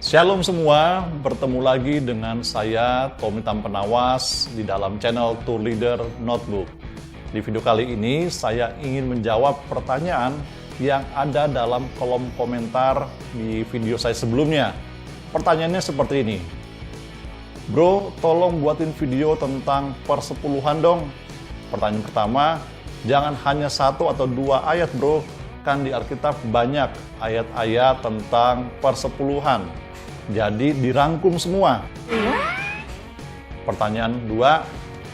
Shalom semua, bertemu lagi dengan saya Tommy Tampenawas di dalam channel Tour Leader Notebook. Di video kali ini saya ingin menjawab pertanyaan yang ada dalam kolom komentar di video saya sebelumnya. Pertanyaannya seperti ini. Bro, tolong buatin video tentang persepuluhan dong. Pertanyaan pertama, jangan hanya 1 atau 2 ayat bro, kan di Alkitab banyak ayat-ayat tentang persepuluhan. Jadi dirangkum semua. Pertanyaan 2,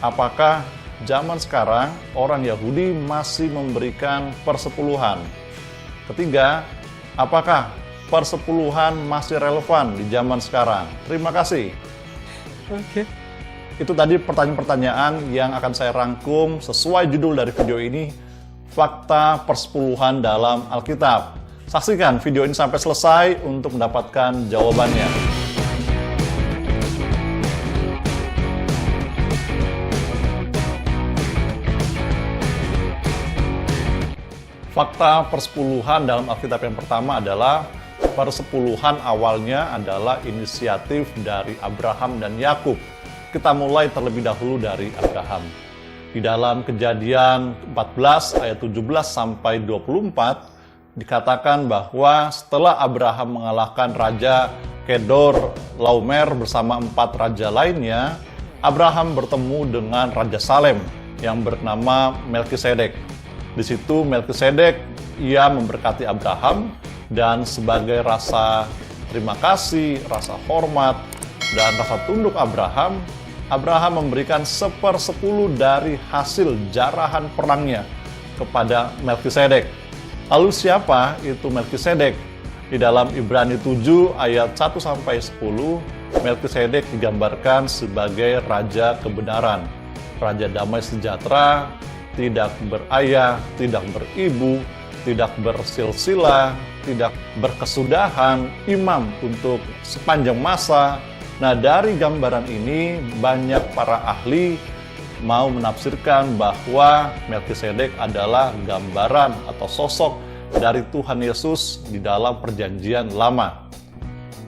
apakah zaman sekarang orang Yahudi masih memberikan persepuluhan? Ketiga, apakah persepuluhan masih relevan di zaman sekarang? Terima kasih. Oke. Itu tadi pertanyaan-pertanyaan yang akan saya rangkum sesuai judul dari video ini, Fakta Persepuluhan dalam Alkitab. Saksikan video ini sampai selesai untuk mendapatkan jawabannya. Fakta persepuluhan dalam Alkitab yang pertama adalah persepuluhan awalnya adalah inisiatif dari Abraham dan Yakub. Kita mulai terlebih dahulu dari Abraham. Di dalam Kejadian 14 ayat 17 sampai 24 dikatakan bahwa setelah Abraham mengalahkan Raja Kedor Laomer bersama 4 raja lainnya, Abraham bertemu dengan Raja Salem yang bernama Melkisedek. Di situ Melkisedek ia memberkati Abraham dan sebagai rasa terima kasih, rasa hormat, dan rasa tunduk Abraham memberikan 1/10 dari hasil jarahan perangnya kepada Melkisedek. Lalu siapa itu Melkisedek? Di dalam Ibrani 7 ayat 1 sampai 10, Melkisedek digambarkan sebagai raja kebenaran, raja damai sejahtera, tidak berayah, tidak beribu, tidak bersilsilah, tidak berkesudahan, imam untuk sepanjang masa. Nah, dari gambaran ini banyak para ahli mau menafsirkan bahwa Melkisedek adalah gambaran atau sosok dari Tuhan Yesus di dalam Perjanjian Lama.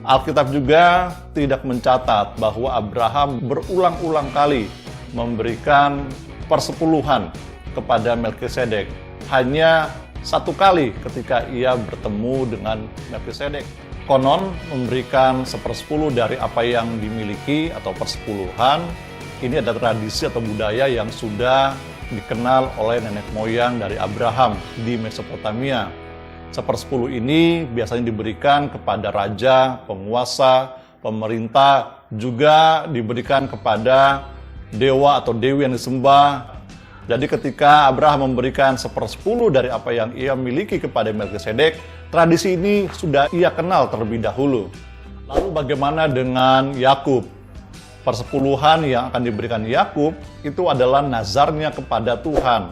Alkitab juga tidak mencatat bahwa Abraham berulang-ulang kali memberikan persepuluhan kepada Melkisedek. Hanya 1 kali ketika ia bertemu dengan Melkisedek. Konon memberikan 1/10 dari apa yang dimiliki atau persepuluhan. Ini ada tradisi atau budaya yang sudah dikenal oleh nenek moyang dari Abraham di Mesopotamia. 1/10 ini biasanya diberikan kepada raja, penguasa, pemerintah, juga diberikan kepada dewa atau dewi yang disembah. Jadi ketika Abraham memberikan 1/10 dari apa yang ia miliki kepada Melkisedek, tradisi ini sudah ia kenal terlebih dahulu. Lalu bagaimana dengan Yakub? Persepuluhan yang akan diberikan Yakub itu adalah nazarnya kepada Tuhan.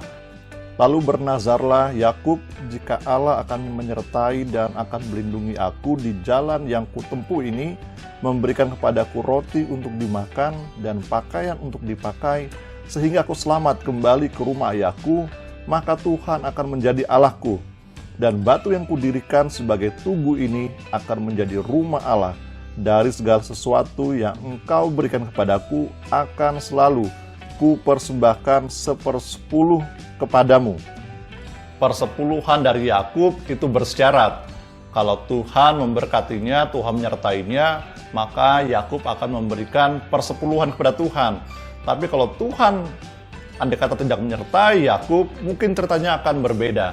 Lalu bernazarlah Yakub, jika Allah akan menyertai dan akan melindungi aku di jalan yang kutempuh ini, memberikan kepadaku roti untuk dimakan dan pakaian untuk dipakai, sehingga aku selamat kembali ke rumah ayahku, maka Tuhan akan menjadi Allahku. Dan batu yang kudirikan sebagai tugu ini akan menjadi rumah Allah. Dari segala sesuatu yang engkau berikan kepadaku akan selalu kupersembahkan 1/10 kepadamu. Persepuluhan dari Yakub itu bersyarat. Kalau Tuhan memberkatinya, Tuhan menyertainya, maka Yakub akan memberikan persepuluhan kepada Tuhan. Tapi kalau Tuhan andai kata tidak menyertai Yakub, mungkin ceritanya akan berbeda.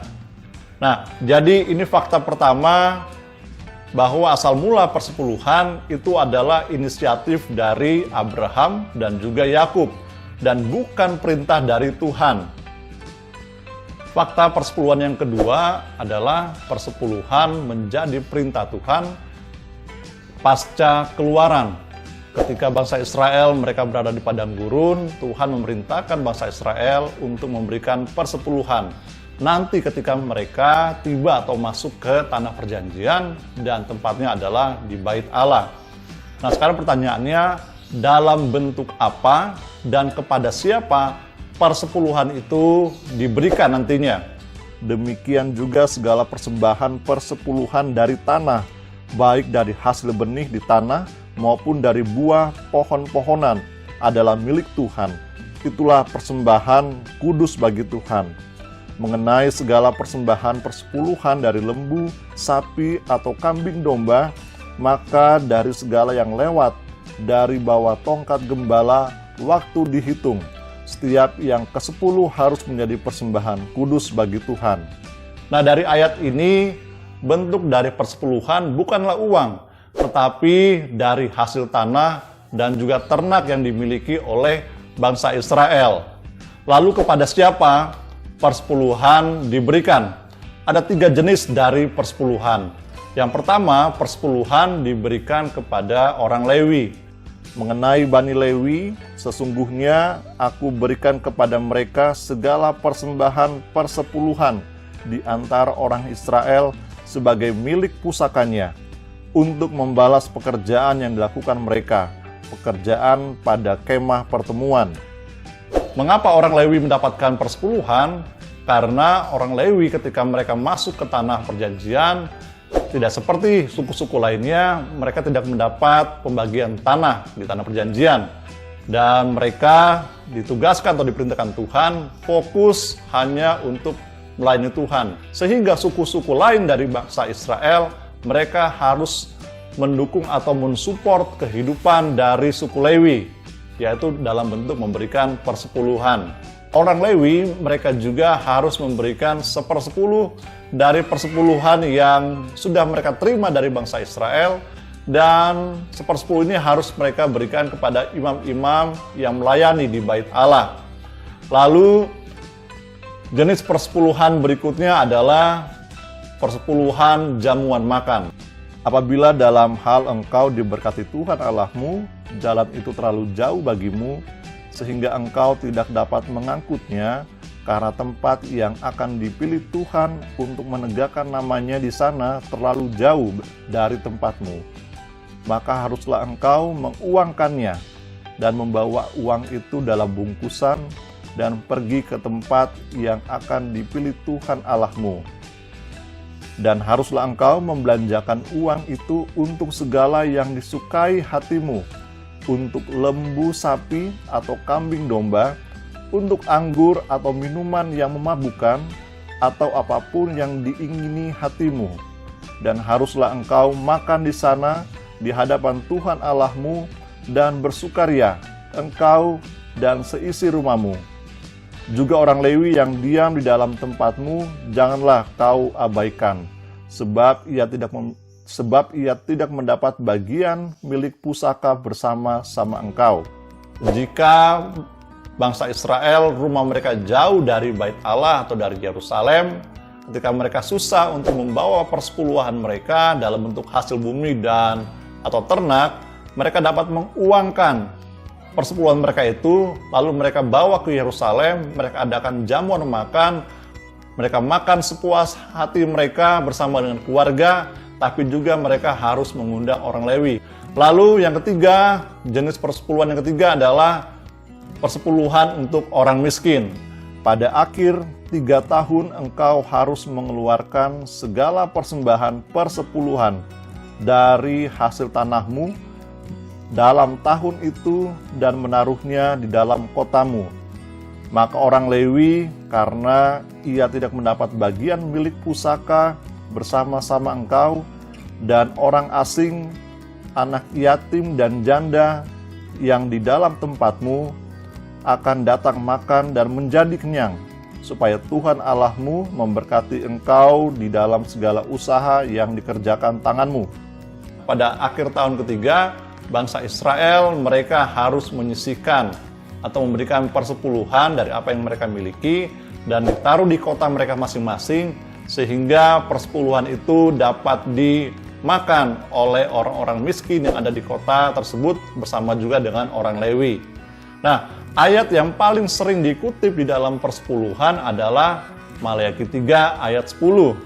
Nah, jadi ini fakta pertama bahwa asal mula persepuluhan itu adalah inisiatif dari Abraham dan juga Yakub dan bukan perintah dari Tuhan. Fakta persepuluhan yang kedua adalah persepuluhan menjadi perintah Tuhan pasca keluaran. Ketika bangsa Israel mereka berada di padang gurun, Tuhan memerintahkan bangsa Israel untuk memberikan persepuluhan. Nanti ketika mereka tiba atau masuk ke tanah perjanjian dan tempatnya adalah di Bait Allah. Nah, sekarang pertanyaannya, dalam bentuk apa dan kepada siapa persepuluhan itu diberikan nantinya? Demikian juga segala persembahan persepuluhan dari tanah, baik dari hasil benih di tanah maupun dari buah pohon-pohonan, adalah milik Tuhan. Itulah persembahan kudus bagi Tuhan. Mengenai segala persembahan persepuluhan dari lembu, sapi, atau kambing domba, maka dari segala yang lewat dari bawah tongkat gembala waktu dihitung, setiap yang ke-10 harus menjadi persembahan kudus bagi Tuhan. Nah, dari ayat ini, bentuk dari persepuluhan bukanlah uang, tetapi dari hasil tanah dan juga ternak yang dimiliki oleh bangsa Israel. Lalu kepada siapa persepuluhan diberikan? Ada 3 jenis dari persepuluhan. Yang pertama, persepuluhan diberikan kepada orang Lewi. Mengenai Bani Lewi, sesungguhnya aku berikan kepada mereka segala persembahan persepuluhan di antara orang Israel sebagai milik pusakanya, untuk membalas pekerjaan yang dilakukan mereka, pekerjaan pada kemah pertemuan. Mengapa orang Lewi mendapatkan persepuluhan? Karena orang Lewi ketika mereka masuk ke tanah perjanjian, tidak seperti suku-suku lainnya, mereka tidak mendapat pembagian tanah di tanah perjanjian. Dan mereka ditugaskan atau diperintahkan Tuhan fokus hanya untuk melayani Tuhan. Sehingga suku-suku lain dari bangsa Israel, mereka harus mendukung atau mensupport kehidupan dari suku Lewi, yaitu dalam bentuk memberikan persepuluhan. Orang Lewi, mereka juga harus memberikan 1/10 dari persepuluhan yang sudah mereka terima dari bangsa Israel, dan 1/10 ini harus mereka berikan kepada imam-imam yang melayani di Bait Allah. Lalu jenis persepuluhan berikutnya adalah persepuluhan jamuan makan. Apabila dalam hal engkau diberkati Tuhan Allahmu, jalan itu terlalu jauh bagimu, sehingga engkau tidak dapat mengangkutnya, karena tempat yang akan dipilih Tuhan untuk menegakkan namanya di sana terlalu jauh dari tempatmu. Maka haruslah engkau menguangkannya dan membawa uang itu dalam bungkusan dan pergi ke tempat yang akan dipilih Tuhan Allahmu. Dan haruslah engkau membelanjakan uang itu untuk segala yang disukai hatimu, untuk lembu sapi atau kambing domba, untuk anggur atau minuman yang memabukkan, atau apapun yang diingini hatimu. Dan haruslah engkau makan di sana di hadapan Tuhan Allahmu dan bersukaria, engkau dan seisi rumahmu. Juga orang Lewi yang diam di dalam tempatmu, janganlah kau abaikan, sebab ia tidak mendapat bagian milik pusaka bersama-sama engkau. Jika bangsa Israel, rumah mereka jauh dari Bait Allah atau dari Yerusalem, ketika mereka susah untuk membawa persepuluhan mereka dalam bentuk hasil bumi dan atau ternak, mereka dapat menguangkan persepuluhan mereka itu, lalu mereka bawa ke Yerusalem, mereka adakan jamuan makan, mereka makan sepuas hati mereka bersama dengan keluarga, tapi juga mereka harus mengundang orang Lewi. Lalu yang ketiga, jenis persepuluhan yang ketiga adalah persepuluhan untuk orang miskin. Pada akhir 3 tahun engkau harus mengeluarkan segala persembahan persepuluhan dari hasil tanahmu dalam tahun itu dan menaruhnya di dalam kotamu. Maka orang Lewi, karena ia tidak mendapat bagian milik pusaka bersama-sama engkau, dan orang asing, anak yatim dan janda yang di dalam tempatmu, akan datang makan dan menjadi kenyang, supaya Tuhan Allahmu memberkati engkau di dalam segala usaha yang dikerjakan tanganmu. Pada akhir tahun ketiga, bangsa Israel mereka harus menyisihkan atau memberikan persepuluhan dari apa yang mereka miliki dan ditaruh di kota mereka masing-masing, sehingga persepuluhan itu dapat dimakan oleh orang-orang miskin yang ada di kota tersebut bersama juga dengan orang Lewi. Nah, ayat yang paling sering dikutip di dalam persepuluhan adalah Maleakhi 3 ayat 10.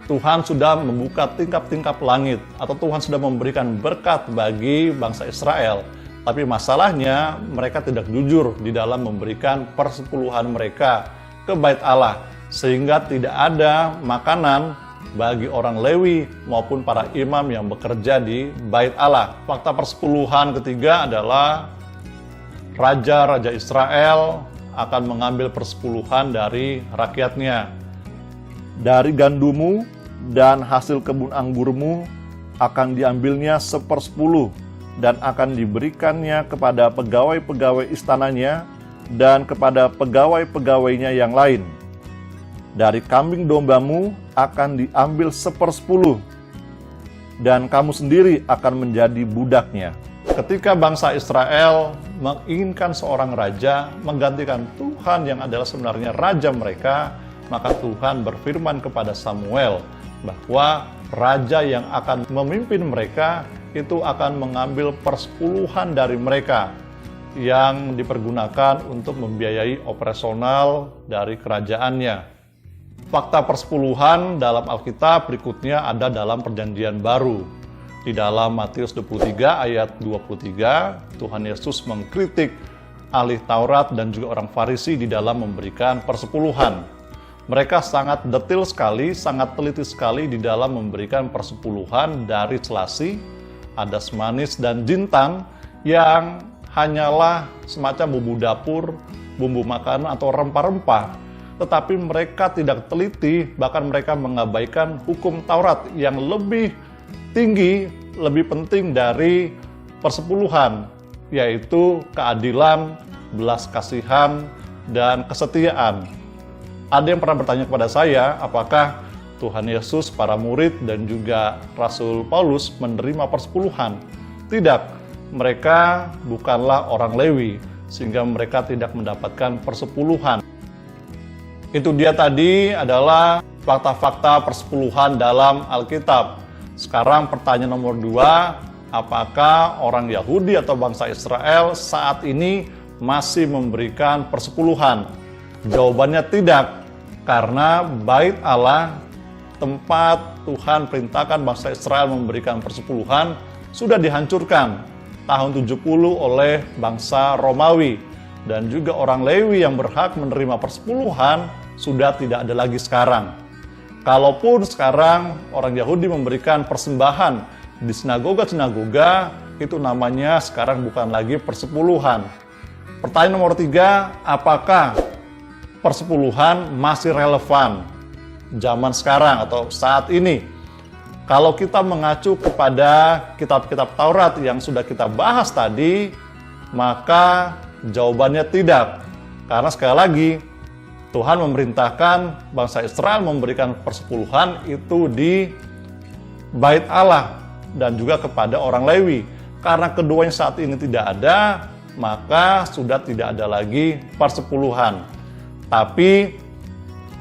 Tuhan sudah membuka tingkap-tingkap langit, atau Tuhan sudah memberikan berkat bagi bangsa Israel. Tapi masalahnya mereka tidak jujur di dalam memberikan persepuluhan mereka ke Bait Allah, sehingga tidak ada makanan bagi orang Lewi maupun para imam yang bekerja di Bait Allah. Fakta persepuluhan ketiga adalah raja-raja Israel akan mengambil persepuluhan dari rakyatnya. Dari gandumu dan hasil kebun anggurmu akan diambilnya 1/10 dan akan diberikannya kepada pegawai-pegawai istananya dan kepada pegawai-pegawainya yang lain. Dari kambing dombamu akan diambil 1/10 dan kamu sendiri akan menjadi budaknya. Ketika bangsa Israel menginginkan seorang raja menggantikan Tuhan yang adalah sebenarnya raja mereka, maka Tuhan berfirman kepada Samuel bahwa raja yang akan memimpin mereka itu akan mengambil persepuluhan dari mereka yang dipergunakan untuk membiayai operasional dari kerajaannya. Fakta persepuluhan dalam Alkitab berikutnya ada dalam Perjanjian Baru. Di dalam Matius 23 ayat 23, Tuhan Yesus mengkritik ahli Taurat dan juga orang Farisi di dalam memberikan persepuluhan. Mereka sangat detail sekali, sangat teliti sekali di dalam memberikan persepuluhan dari selasi, adas manis, dan jintan yang hanyalah semacam bumbu dapur, bumbu makanan, atau rempah-rempah. Tetapi mereka tidak teliti, bahkan mereka mengabaikan hukum Taurat yang lebih tinggi, lebih penting dari persepuluhan, yaitu keadilan, belas kasihan, dan kesetiaan. Ada yang pernah bertanya kepada saya, apakah Tuhan Yesus, para murid, dan juga Rasul Paulus menerima persepuluhan? Tidak, mereka bukanlah orang Lewi, sehingga mereka tidak mendapatkan persepuluhan. Itu dia tadi adalah fakta-fakta persepuluhan dalam Alkitab. Sekarang pertanyaan nomor 2, apakah orang Yahudi atau bangsa Israel saat ini masih memberikan persepuluhan? Jawabannya tidak, karena Bait Allah, tempat Tuhan perintahkan bangsa Israel memberikan persepuluhan, sudah dihancurkan tahun 70 oleh bangsa Romawi. Dan juga orang Lewi yang berhak menerima persepuluhan sudah tidak ada lagi sekarang. Kalaupun sekarang orang Yahudi memberikan persembahan di sinagoga-sinagoga, itu namanya sekarang bukan lagi persepuluhan. Pertanyaan nomor 3, apakah persepuluhan masih relevan zaman sekarang atau saat ini? Kalau kita mengacu kepada kitab-kitab Taurat yang sudah kita bahas tadi, maka jawabannya tidak. Karena sekali lagi, Tuhan memerintahkan bangsa Israel memberikan persepuluhan itu di Bait Allah dan juga kepada orang Lewi. Karena keduanya saat ini tidak ada, maka sudah tidak ada lagi persepuluhan. Tapi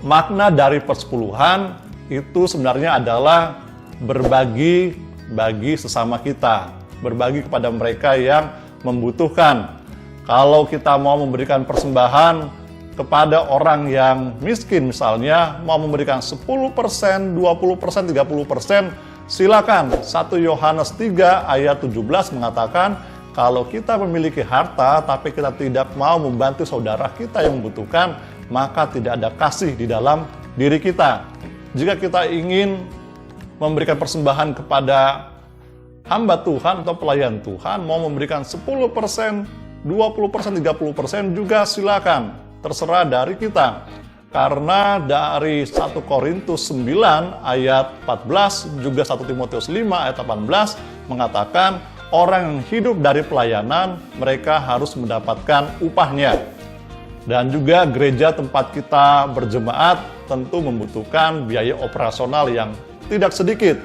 makna dari persepuluhan itu sebenarnya adalah berbagi bagi sesama kita, berbagi kepada mereka yang membutuhkan. Kalau kita mau memberikan persembahan kepada orang yang miskin, misalnya mau memberikan 10%, 20%, 30%, silakan. 1 Yohanes 3 ayat 17 mengatakan, kalau kita memiliki harta tapi kita tidak mau membantu saudara kita yang membutuhkan, maka tidak ada kasih di dalam diri kita. Jika kita ingin memberikan persembahan kepada hamba Tuhan atau pelayan Tuhan, mau memberikan 10%, 20%, 30% juga silakan. Terserah dari kita. Karena dari 1 Korintus 9 ayat 14, juga 1 Timotius 5 ayat 18 mengatakan, orang yang hidup dari pelayanan, mereka harus mendapatkan upahnya. Dan juga gereja tempat kita berjemaat tentu membutuhkan biaya operasional yang tidak sedikit.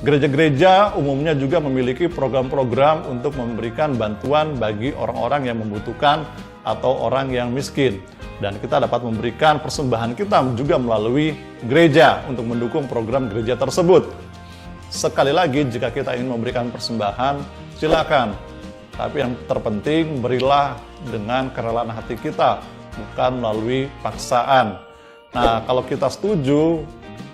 Gereja-gereja umumnya juga memiliki program-program untuk memberikan bantuan bagi orang-orang yang membutuhkan atau orang yang miskin. Dan kita dapat memberikan persembahan kita juga melalui gereja untuk mendukung program gereja tersebut. Sekali lagi, jika kita ingin memberikan persembahan, silakan. Tapi yang terpenting, berilah dengan kerelaan hati kita, bukan melalui paksaan. Nah, kalau kita setuju,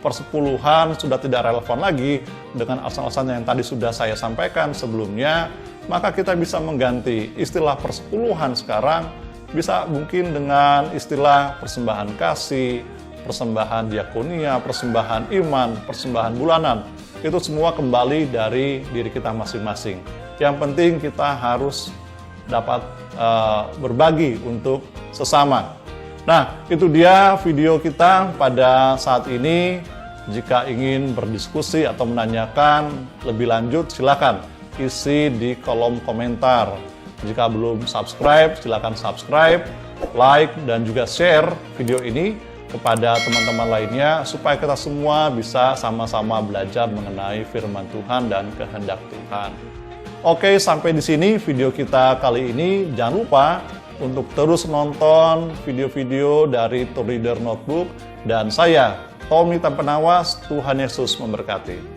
persepuluhan sudah tidak relevan lagi dengan alasan-alasan yang tadi sudah saya sampaikan sebelumnya, maka kita bisa mengganti istilah persepuluhan sekarang, bisa mungkin dengan istilah persembahan kasih, persembahan diakonia, persembahan iman, persembahan bulanan, itu semua kembali dari diri kita masing-masing. Yang penting kita harus dapat berbagi untuk sesama. Nah, itu dia video kita pada saat ini. Jika ingin berdiskusi atau menanyakan lebih lanjut, silakan isi di kolom komentar. Jika belum subscribe, silakan subscribe, like, dan juga share video ini kepada teman-teman lainnya supaya kita semua bisa sama-sama belajar mengenai firman Tuhan dan kehendak Tuhan. Oke, sampai di sini video kita kali ini. Jangan lupa untuk terus nonton video-video dari Tour Leader Notebook dan saya, Tommy Tampenawas. Tuhan Yesus memberkati.